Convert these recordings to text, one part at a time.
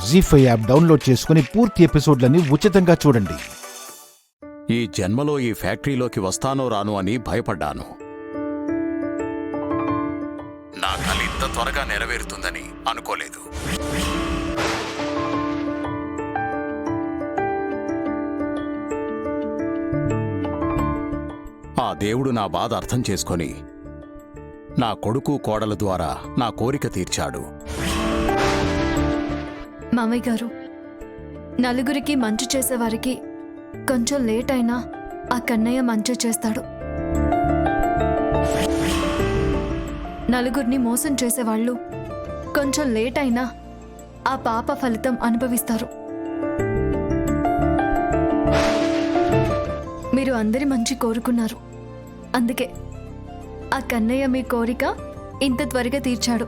జీ5 app download చేసుకుని పూర్తి ఎపిసోడ్లని ఉచితంగా చూడండి. ఈ జన్మలో ఈ ఫ్యాక్టరీలోకి వస్తానో రాను అని భయపడ్డాను. నా కల ఇంత త్వరగా నెరవేరుతుందని అనుకోలేదు. ఆ దేవుడు నా బాధ అర్థం చేసుకొని నా కొడుకు కోడల ద్వారా నా కోరిక తీర్చాడు. మామయ్య గారు, నలుగురికి మంచి చేసేవారికి కొంచెం లేట్ అయినా ఆ కన్నయ్య మంచి చేస్తాడు. నలుగురిని మోసం చేసేవాళ్ళు కొంచెం లేట్ అయినా ఆ పాప ఫలితం అనుభవిస్తారు. మీరు అందరి మంచి కోరుకున్నారు, అందుకే ఆ కన్నయ్య మీ కోరిక ఇంత త్వరగా తీర్చాడు.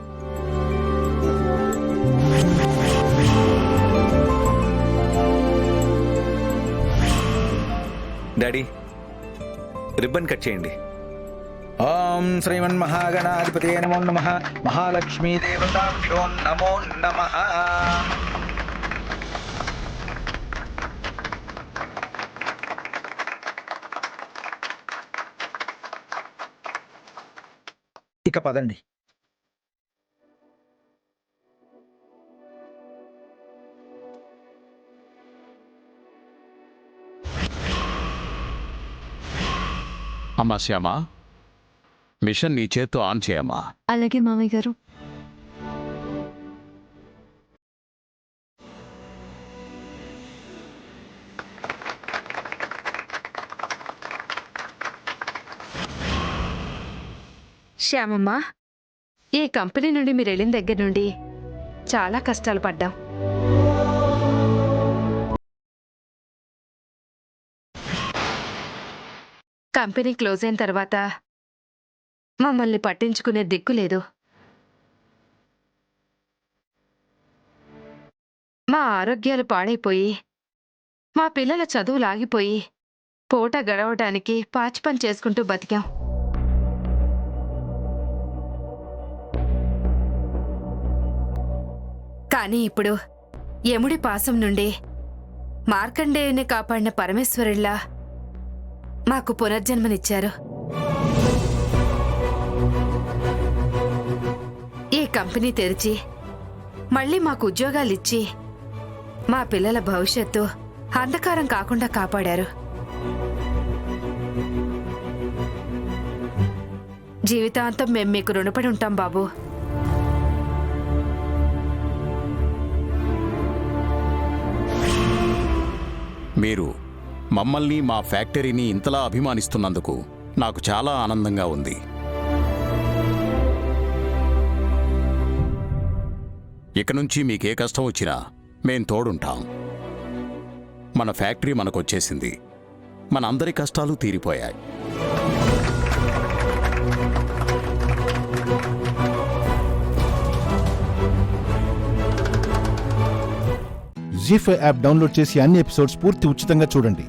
డాడీ, రిబ్బన్ కట్ చేయండి. ఓం శ్రీమన్మహాగణాధిపతే నమో నమః. మహాలక్ష్మీ దేవతాభ్యో నమో నమః. ఇక పదండి. అమ్మా శ్యామ, మిషన్ నీ చేత్తో ఆన్ చేయమ్మా. అలాగే మామయ్య గారు. శ్యామమ్మ, ఈ కంపెనీ నుండి మీరు వెళ్ళిన దగ్గర నుండి చాలా కష్టాలు పడ్డాం. కంపెనీ క్లోజ్ అయిన తర్వాత మమ్మల్ని పట్టించుకునే దిక్కు లేదు. మా ఆరోగ్యాలు పాడైపోయి, మా పిల్లల చదువులు ఆగిపోయి, పూట గడవడానికి పాచి పని చేసుకుంటూ బతికాం. కానీ ఇప్పుడు యముడి పాసం నుండి మార్కండేయుని కాపాడిన పరమేశ్వరుల్లా మాకు పునర్జన్మనిచ్చారు. ఈ కంపెనీ తెరిచి మళ్ళీ మాకు ఉద్యోగాలిచ్చి మా పిల్లల భవిష్యత్తు అంధకారం కాకుండా కాపాడారు. జీవితాంతం మేం మీకు రుణపడి ఉంటాం బాబు. మీరు మమ్మల్ని, మా ఫ్యాక్టరీని ఇంతలా అభిమానిస్తున్నందుకు నాకు చాలా ఆనందంగా ఉంది. ఇక నుంచి మీకే కష్టం వచ్చినా మేం తోడుంటాం. మన ఫ్యాక్టరీ మనకొచ్చేసింది, మనందరి కష్టాలు తీరిపోయాయి. జీ5 యాప్ డౌన్లోడ్ చేసి అన్ని ఎపిసోడ్స్ పూర్తి ఉచితంగా చూడండి.